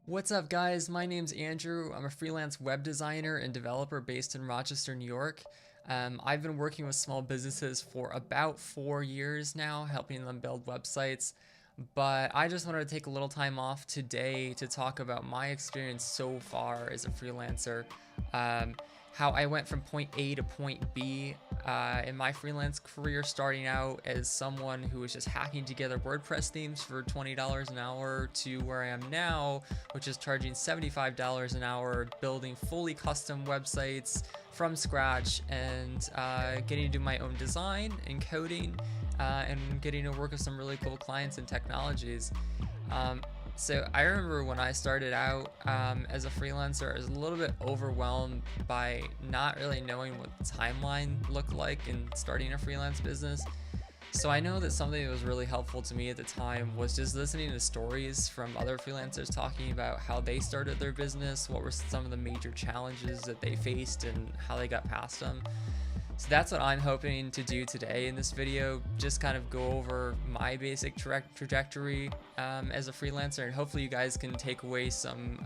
What's up, guys? My name's Andrew. I'm a freelance web designer and developer based in Rochester, New York. I've been working with small businesses for about 4 years now, helping them build websites. But I just wanted to take a little time off today to talk about my experience so far as a freelancer. Um, how I went from point A to point B in my freelance career, starting out as someone who was just hacking together WordPress themes for $20 an hour to where I am now, which is charging $75 an hour, building fully custom websites from scratch and getting to do my own design and coding and getting to work with some really cool clients and technologies. So I remember when I started out as a freelancer, I was a little bit overwhelmed by not really knowing what the timeline looked like in starting a freelance business. So I know that something that was really helpful to me at the time was just listening to stories from other freelancers talking about how they started their business, what were some of the major challenges that they faced, and how they got past them. So that's what I'm hoping to do today in this video, just kind of go over my basic trajectory as a freelancer, and hopefully you guys can take away some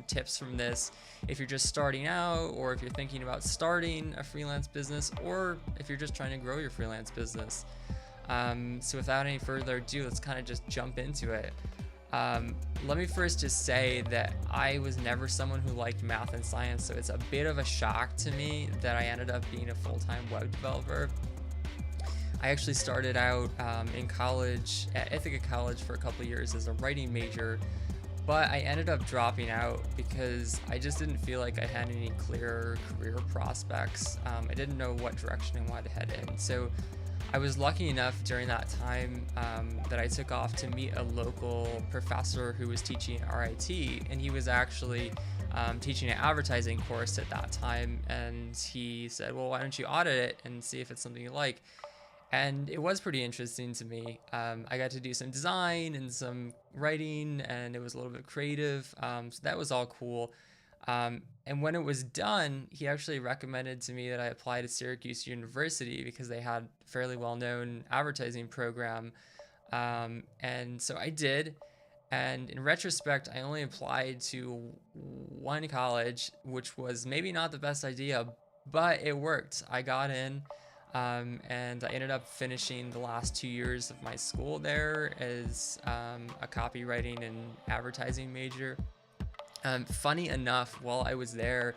tips from this if you're just starting out, or if you're thinking about starting a freelance business, or if you're just trying to grow your freelance business. So without any further ado, let's kind of just jump into it. Let me first just say that I was never someone who liked math and science, so it's a bit of a shock to me that I ended up being a full-time web developer. I actually started out in college at Ithaca College for a couple of years as a writing major, but I ended up dropping out because I just didn't feel like I had any clear career prospects. I didn't know what direction I wanted to head in. So I was lucky enough during that time that I took off to meet a local professor who was teaching RIT, and he was actually teaching an advertising course at that time. And he said, well, why don't you audit it and see if it's something you like? And it was pretty interesting to me. I got to do some design and some writing, and it was a little bit creative. So that was all cool. And when it was done, he actually recommended to me that I apply to Syracuse University because they had a fairly well-known advertising program. And so I did. And in retrospect, I only applied to one college, which was maybe not the best idea, but it worked. I got in. And I ended up finishing the last 2 years of my school there as a copywriting and advertising major. Funny enough, while I was there,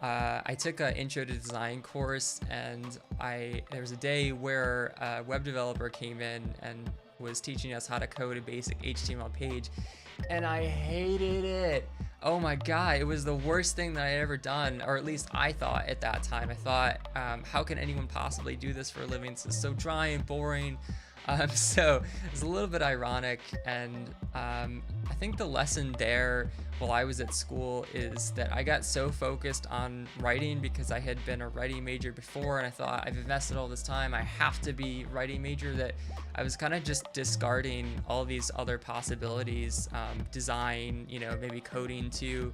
I took an intro to design course, and there was a day where a web developer came in and was teaching us how to code a basic HTML page, and I hated it. Oh my god, it was the worst thing that I had ever done, or at least I thought at that time. I thought, how can anyone possibly do this for a living? This is so dry and boring. So it's a little bit ironic, and I think the lesson there while I was at school is that I got so focused on writing because I had been a writing major before, and I thought, I've invested all this time, I have to be writing major, that I was kind of just discarding all these other possibilities, design, maybe coding too,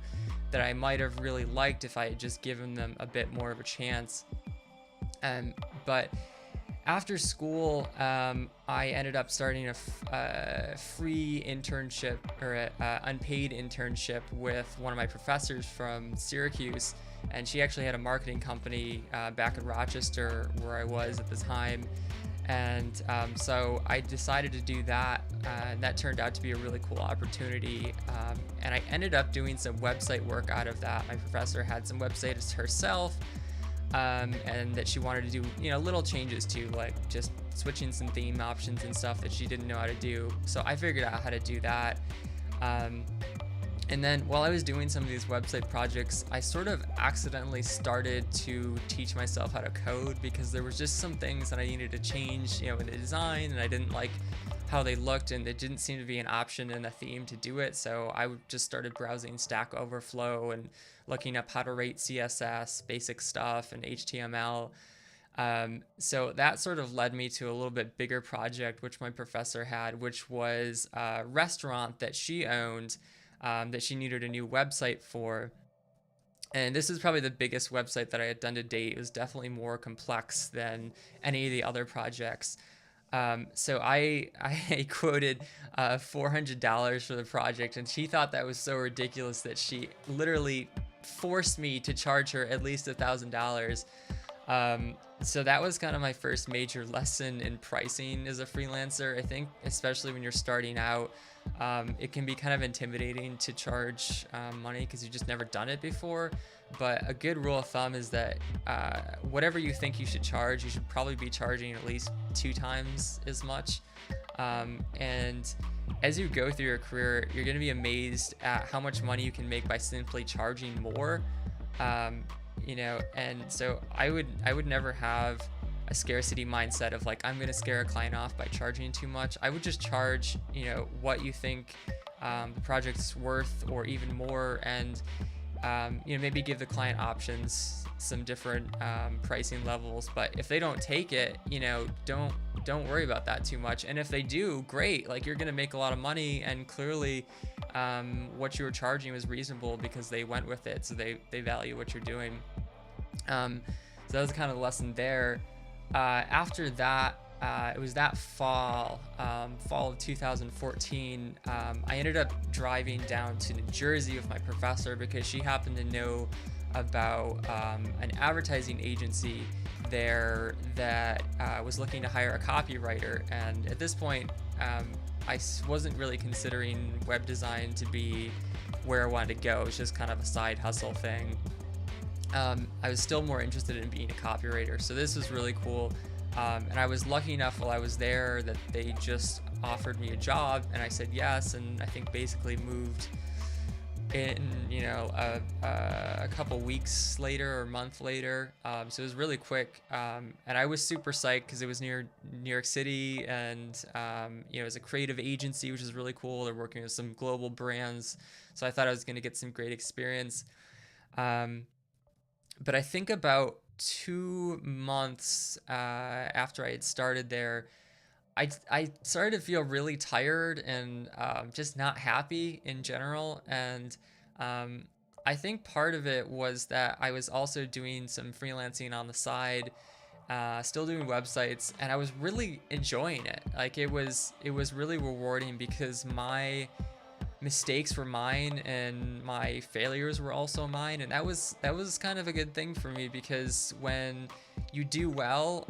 that I might have really liked if I had just given them a bit more of a chance. But after school, I ended up starting a free internship, or an unpaid internship, with one of my professors from Syracuse, and she actually had a marketing company back in Rochester where I was at the time. And so I decided to do that, and that turned out to be a really cool opportunity. And I ended up doing some website work out of that. My professor had some websites herself, and that she wanted to do, little changes to, like just switching some theme options and stuff that she didn't know how to do. So I figured out how to do that. And then while I was doing some of these website projects, I sort of accidentally started to teach myself how to code because there was just some things that I needed to change, in the design, and I didn't like how they looked, and it didn't seem to be an option in the theme to do it. So I just started browsing Stack Overflow and looking up how to rate CSS, basic stuff, and HTML. So that sort of led me to a little bit bigger project, which my professor had, which was a restaurant that she owned, that she needed a new website for. And this is probably the biggest website that I had done to date. It was definitely more complex than any of the other projects. So I quoted $400 for the project, and she thought that was so ridiculous that she literally forced me to charge her at least $1,000. So that was kind of my first major lesson in pricing as a freelancer. I think, especially when you're starting out, it can be kind of intimidating to charge money because you've just never done it before. But a good rule of thumb is that whatever you think you should charge, you should probably be charging at least 2 times as much. And as you go through your career, you're going to be amazed at how much money you can make by simply charging more. And so I would never have a scarcity mindset of like, I'm going to scare a client off by charging too much. I would just charge, what you think the project's worth or even more, and maybe give the client options, some different pricing levels. But if they don't take it, don't worry about that too much. And if they do, great. Like, you're gonna make a lot of money, and clearly what you were charging was reasonable because they went with it, so they value what you're doing. So that was kind of the lesson there. After that, it was that fall of 2014. I ended up driving down to New Jersey with my professor because she happened to know about an advertising agency there that was looking to hire a copywriter. And at this point, I wasn't really considering web design to be where I wanted to go. It was just kind of a side hustle thing. I was still more interested in being a copywriter, so this was really cool. And I was lucky enough while I was there that they just offered me a job, and I said yes, and I think basically moved in, a couple weeks later or a month later. So it was really quick, and I was super psyched because it was near New York City, and it was a creative agency, which is really cool. They're working with some global brands, so I thought I was going to get some great experience. But I think about 2 months after I had started there, I started to feel really tired and just not happy in general. And I think part of it was that I was also doing some freelancing on the side, still doing websites, and I was really enjoying it. Like, it was really rewarding because my mistakes were mine and my failures were also mine, and that was kind of a good thing for me, because when you do well,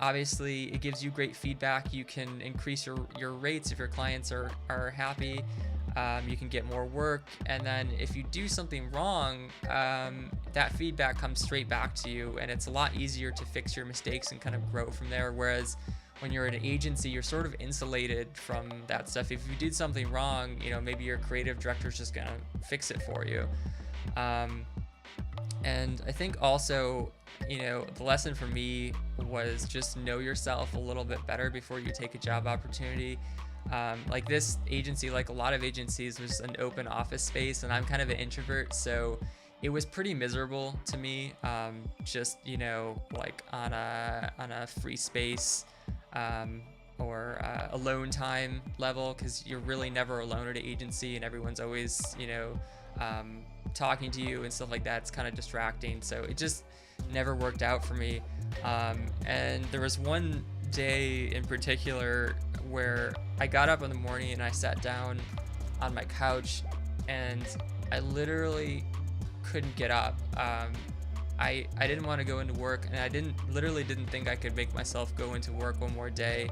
obviously it gives you great feedback. You can increase your rates if your clients are happy. You can get more work, and then if you do something wrong, that feedback comes straight back to you, and it's a lot easier to fix your mistakes and kind of grow from there. Whereas when you're in an agency, you're sort of insulated from that stuff. If you did something wrong, maybe your creative director's just gonna fix it for you. And I think also, the lesson for me was just know yourself a little bit better before you take a job opportunity. Like this agency, like a lot of agencies, was an open office space, and I'm kind of an introvert, so it was pretty miserable to me. Just like on a free space, or alone time level, because you're really never alone at an agency, and everyone's always talking to you and stuff like that. It's kind of distracting, so it just never worked out for me. And there was one day in particular where I got up in the morning and I sat down on my couch, and I literally couldn't get up. I didn't want to go into work, and I literally didn't think I could make myself go into work one more day.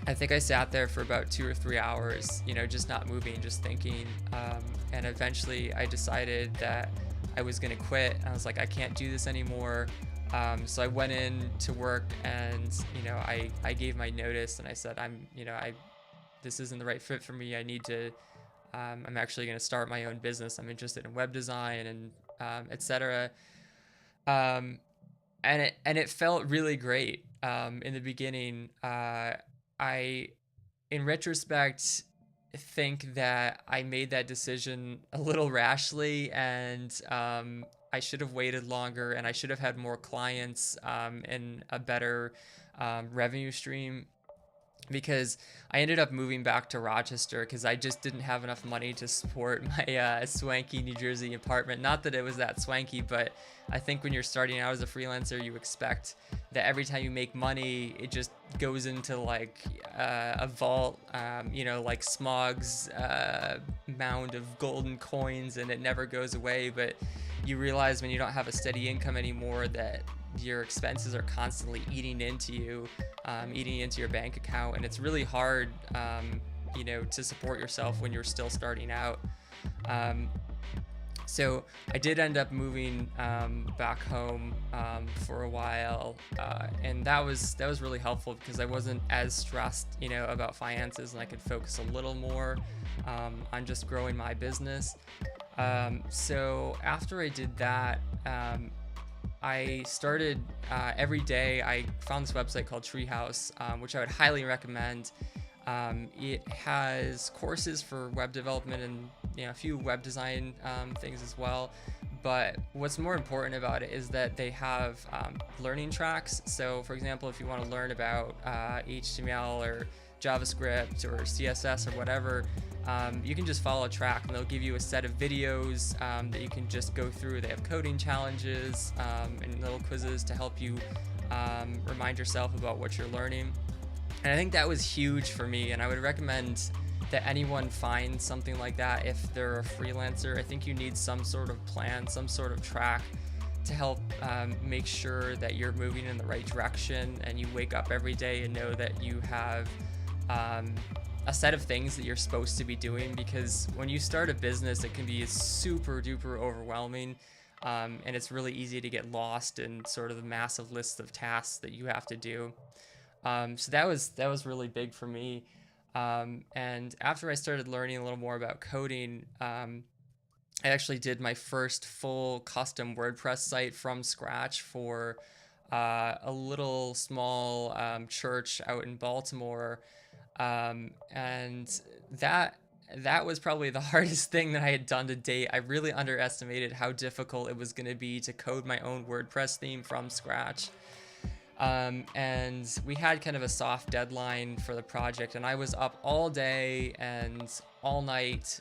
I think I sat there for about 2 or 3 hours, just not moving, just thinking. And eventually I decided that I was going to quit. I was like, I can't do this anymore. So I went in to work, and, I gave my notice, and I said, this isn't the right fit for me. I need to, I'm actually going to start my own business. I'm interested in web design and etc. And it felt really great. In the beginning, I, in retrospect, think that I made that decision a little rashly, and I should have waited longer, and I should have had more clients, and a better revenue stream. because I ended up moving back to Rochester because I just didn't have enough money to support my swanky New Jersey apartment. Not that it was that swanky, but I think when you're starting out as a freelancer, you expect that every time you make money, it just goes into like a vault, like Smog's mound of golden coins, and it never goes away. But you realize when you don't have a steady income anymore that your expenses are constantly eating into your bank account, and it's really hard, to support yourself when you're still starting out. So I did end up moving back home for a while, and that was really helpful because I wasn't as stressed, about finances, and I could focus a little more on just growing my business. So after I did that, I started every day. I found this website called Treehouse, which I would highly recommend. It has courses for web development and a few web design things as well. But what's more important about it is that they have learning tracks. So, for example, if you want to learn about HTML or JavaScript or CSS or whatever, you can just follow a track, and they'll give you a set of videos that you can just go through. They have coding challenges and little quizzes to help you remind yourself about what you're learning. And I think that was huge for me, and I would recommend that anyone find something like that if they're a freelancer. I think you need some sort of plan, some sort of track to help make sure that you're moving in the right direction, and you wake up every day and know that you have a set of things that you're supposed to be doing, because when you start a business, it can be super duper overwhelming, and it's really easy to get lost in sort of the massive list of tasks that you have to do. So that was really big for me. And after I started learning a little more about coding, I actually did my first full custom WordPress site from scratch for a little small church out in Baltimore. And that was probably the hardest thing that I had done to date. I really underestimated how difficult it was going to be to code my own WordPress theme from scratch. And we had kind of a soft deadline for the project, and I was up all day and all night.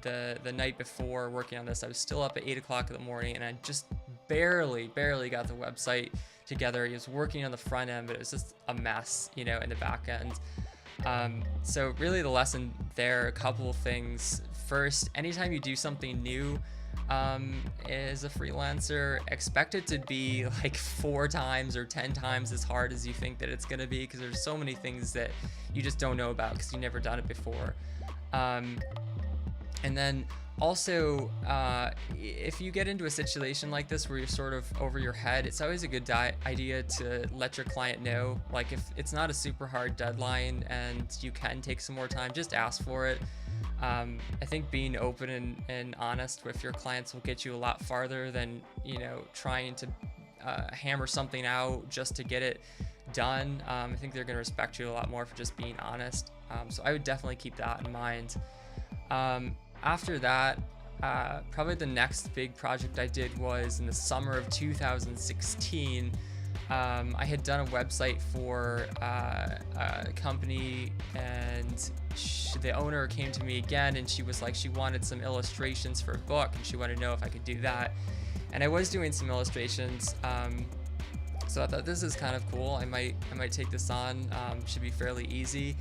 The night before working on this, I was still up at 8 o'clock in the morning, and I just barely got the website together. I was working on the front end, but it was just a mess, in the back end. So really the lesson there, a couple of things. First, anytime you do something new, as a freelancer, expect it to be like 4 times or 10 times as hard as you think that it's going to be, because there's so many things that you just don't know about because you've never done it before. And then also, if you get into a situation like this where you're sort of over your head, it's always a good idea to let your client know. Like, if it's not a super hard deadline and you can take some more time, just ask for it. I think being open and honest with your clients will get you a lot farther than, trying to hammer something out just to get it done. I think they're going to respect you a lot more for just being honest. So I would definitely keep that in mind. After that, probably the next big project I did was in the summer of 2016. I had done a website for a company, and the owner came to me again, and she was like, she wanted some illustrations for a book, and she wanted to know if I could do that. And I was doing some illustrations, so I thought, this is kind of cool. I might take this on. Should be fairly easy.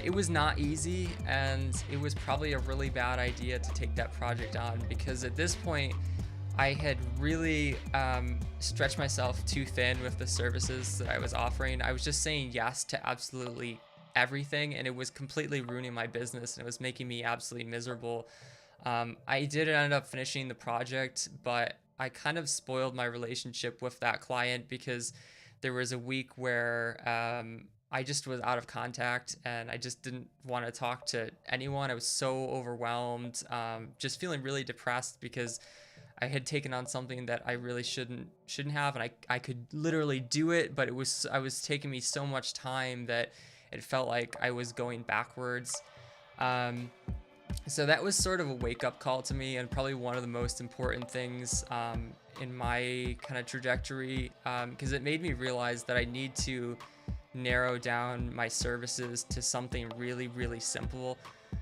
It was not easy, and it was probably a really bad idea to take that project on, because at this point I had really stretched myself too thin with the services that I was offering. I was just saying yes to absolutely everything, and it was completely ruining my business, and it was making me absolutely miserable. I did end up finishing the project, but I kind of spoiled my relationship with that client, because there was a week where I just was out of contact, and I just didn't want to talk to anyone. I was so overwhelmed, just feeling really depressed because I had taken on something that I really shouldn't have, and I could literally do it, but I was taking me so much time that it felt like I was going backwards. So that was sort of a wake-up call to me, and probably one of the most important things in my kind of trajectory, because it made me realize that I need to narrow down my services to something really, really simple.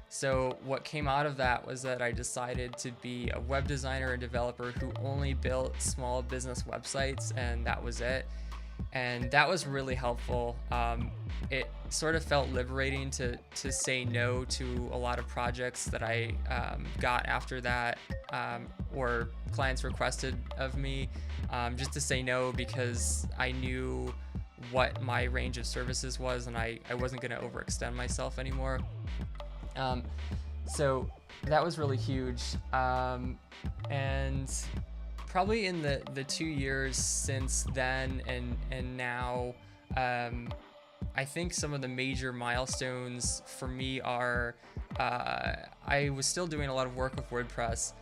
So what came out of that was that I decided to be a web designer and developer who only built small business websites, and that was it. And that was really helpful. It sort of felt liberating to say no to a lot of projects that I got after that, or clients requested of me, just to say no because I knew what my range of services was, and I wasn't going to overextend myself anymore. So that was really huge. And probably in the 2 years since then and now, I think some of the major milestones for me are, I was still doing a lot of work with WordPress,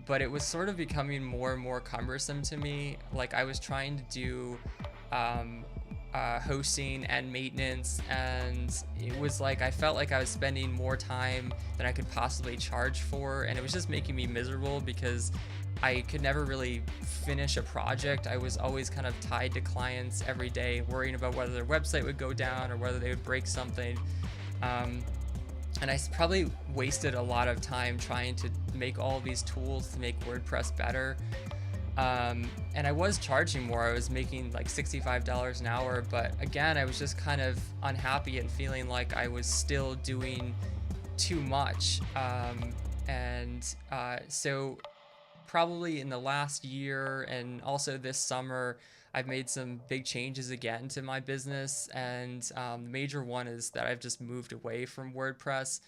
but it was sort of becoming more and more cumbersome to me. Like I was trying to do hosting and maintenance, and it was like I felt like I was spending more time than I could possibly charge for, and it was just making me miserable because I could never really finish a project. I was always kind of tied to clients every day, worrying about whether their website would go down or whether they would break something. And I probably wasted a lot of time trying to make all these tools to make WordPress better. And I was charging more. I was making like $65 an hour, but again, I was just kind of unhappy and feeling like I was still doing too much. So probably in the last year and also this summer, I've made some big changes again to my business, and the major one is that I've just moved away from WordPress.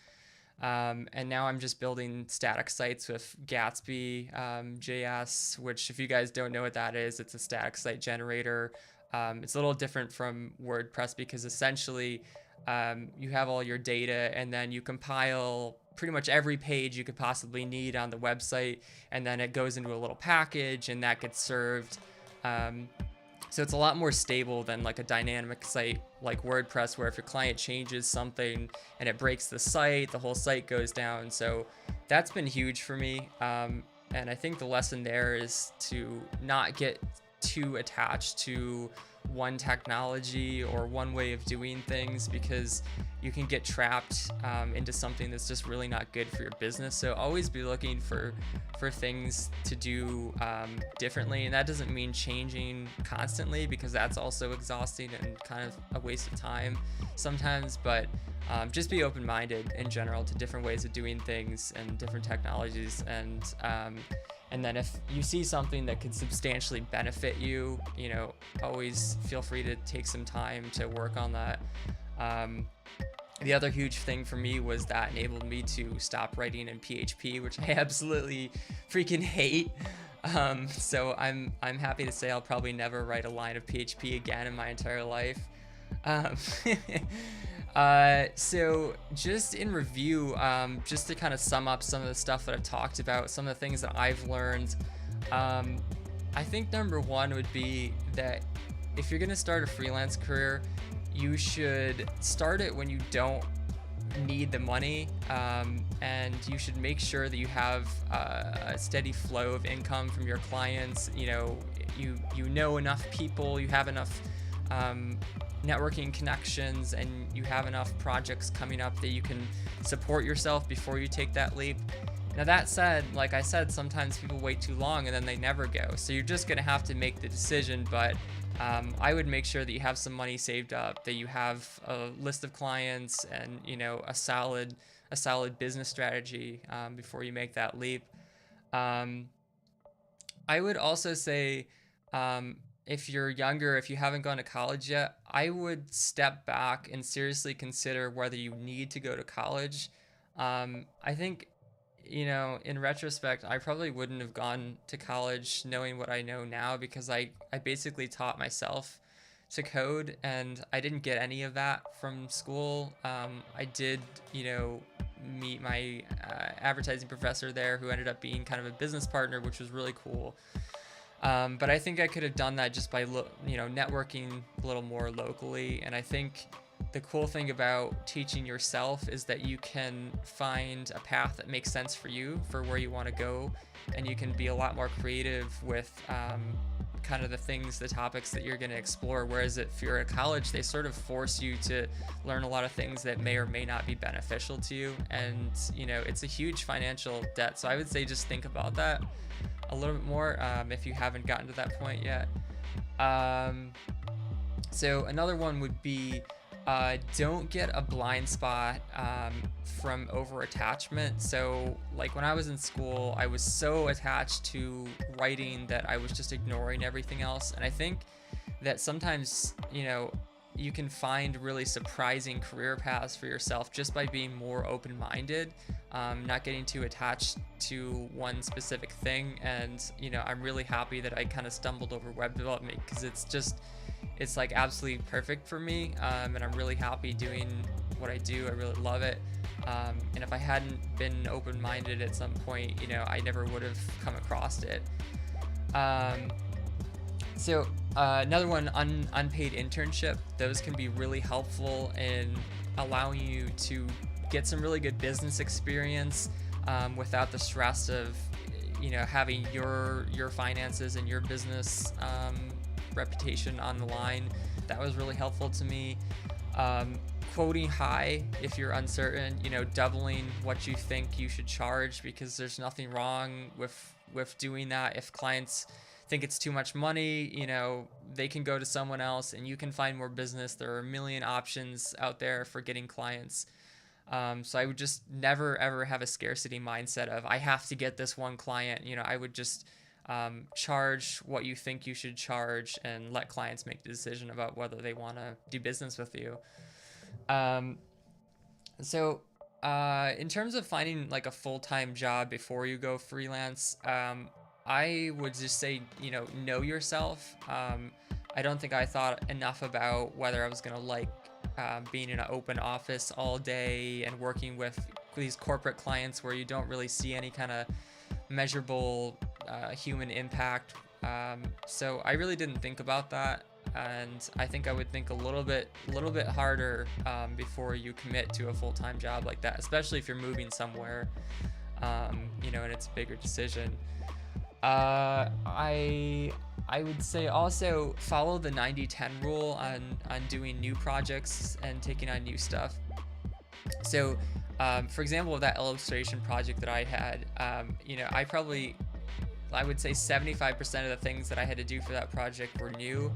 And now I'm just building static sites with Gatsby JS, which if you guys don't know what that is, it's a static site generator. It's a little different from WordPress because essentially you have all your data and then you compile pretty much every page you could possibly need on the website, and then it goes into a little package and that gets served. So it's a lot more stable than like a dynamic site like WordPress, where if your client changes something and it breaks the site, the whole site goes down. So that's been huge for me. And I think the lesson there is to not get too attached to one technology or one way of doing things, because you can get trapped into something that's just really not good for your business. So always be looking for things to do differently, and that doesn't mean changing constantly, because that's also exhausting and kind of a waste of time sometimes. But just be open-minded in general to different ways of doing things and different technologies, and then if you see something that could substantially benefit you, always feel free to take some time to work on that. The other huge thing for me was that enabled me to stop writing in PHP, which I absolutely freaking hate. So I'm happy to say I'll probably never write a line of PHP again in my entire life. So just in review, just to kind of sum up some of the stuff that I've talked about, some of the things that I've learned, I think number one would be that if you're going to start a freelance career, you should start it when you don't need the money, and you should make sure that you have a steady flow of income from your clients. You know enough people, you have enough networking connections, and you have enough projects coming up that you can support yourself before you take that leap. Now that said, like I said, sometimes people wait too long and then they never go. So you're just gonna have to make the decision, but I would make sure that you have some money saved up, that you have a list of clients and a solid business strategy before you make that leap. I would also say, if you're younger, if you haven't gone to college yet, I would step back and seriously consider whether you need to go to college. I think, in retrospect, I probably wouldn't have gone to college knowing what I know now, because I basically taught myself to code, and I didn't get any of that from school. I did, meet my advertising professor there, who ended up being kind of a business partner, which was really cool. But I think I could have done that just by, networking a little more locally. And I think the cool thing about teaching yourself is that you can find a path that makes sense for you, for where you want to go, and you can be a lot more creative with kind of the topics that you're going to explore. Whereas if you're at college, they sort of force you to learn a lot of things that may or may not be beneficial to you. And, it's a huge financial debt. So I would say just think about that a little bit more if you haven't gotten to that point yet. So another one would be don't get a blind spot from over attachment. So like when I was in school, I was so attached to writing that I was just ignoring everything else. And I think that sometimes, you can find really surprising career paths for yourself just by being more open-minded, not getting too attached to one specific thing. And, I'm really happy that I kind of stumbled over web development because it's like absolutely perfect for me. And I'm really happy doing what I do. I really love it. And if I hadn't been open-minded at some point, I never would have come across it. So another one, unpaid internship. Those can be really helpful in allowing you to get some really good business experience without the stress of, having your finances and your business reputation on the line. That was really helpful to me. Quoting high if you're uncertain, doubling what you think you should charge, because there's nothing wrong with doing that. If clients think it's too much money, they can go to someone else and you can find more business. There are a million options out there for getting clients. So I would just never ever have a scarcity mindset of I have to get this one client. I would just charge what you think you should charge and let clients make the decision about whether they want to do business with you. So in terms of finding like a full-time job before you go freelance, I would just say, know yourself. I don't think I thought enough about whether I was going to like being in an open office all day and working with these corporate clients where you don't really see any kind of measurable human impact. So I really didn't think about that. And I think I would think a little bit harder before you commit to a full-time job like that, especially if you're moving somewhere, and it's a bigger decision. I would say also follow the 90-10 rule on doing new projects and taking on new stuff. So, for example, that illustration project that I had, I would say 75% of the things that I had to do for that project were new.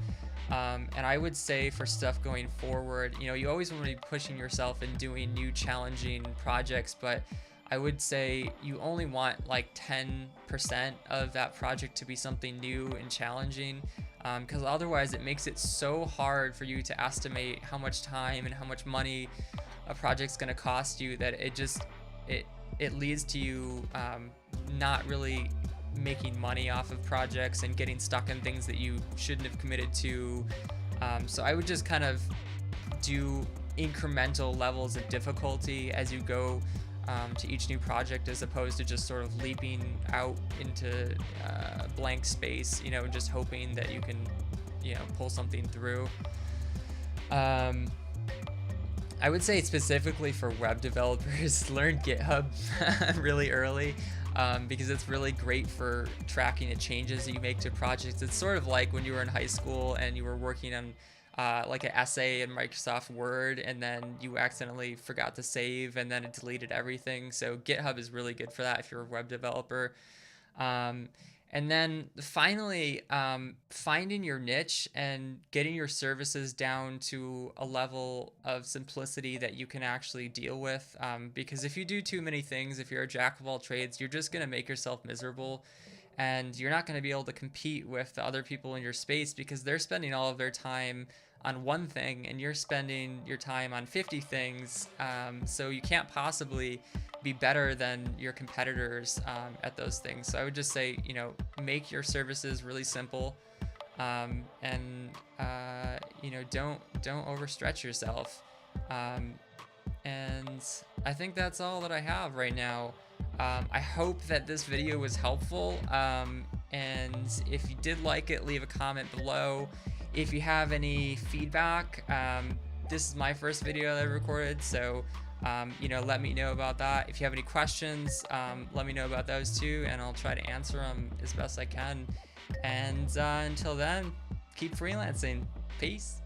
And I would say for stuff going forward, you always want to be pushing yourself and doing new challenging projects, but I would say you only want like 10% of that project to be something new and challenging, because otherwise it makes it so hard for you to estimate how much time and how much money a project's going to cost you that it leads to you not really making money off of projects and getting stuck in things that you shouldn't have committed to. So I would just kind of do incremental levels of difficulty as you go to each new project, as opposed to just sort of leaping out into blank space, just hoping that you can, pull something through. I would say specifically for web developers, learn GitHub really early, because it's really great for tracking the changes that you make to projects. It's sort of like when you were in high school and you were working on like an essay in Microsoft Word, and then you accidentally forgot to save and then it deleted everything. So GitHub is really good for that if you're a web developer. And then finally, finding your niche and getting your services down to a level of simplicity that you can actually deal with. Because if you do too many things, if you're a jack of all trades, you're just going to make yourself miserable. And you're not going to be able to compete with the other people in your space because they're spending all of their time on one thing and you're spending your time on 50 things. So you can't possibly be better than your competitors at those things. So I would just say, make your services really simple, and don't overstretch yourself. And I think that's all that I have right now. I hope that this video was helpful, and if you did like it, leave a comment below. If you have any feedback, this is my first video that I recorded, so let me know about that. If you have any questions, let me know about those too, and I'll try to answer them as best I can. And until then, keep freelancing. Peace.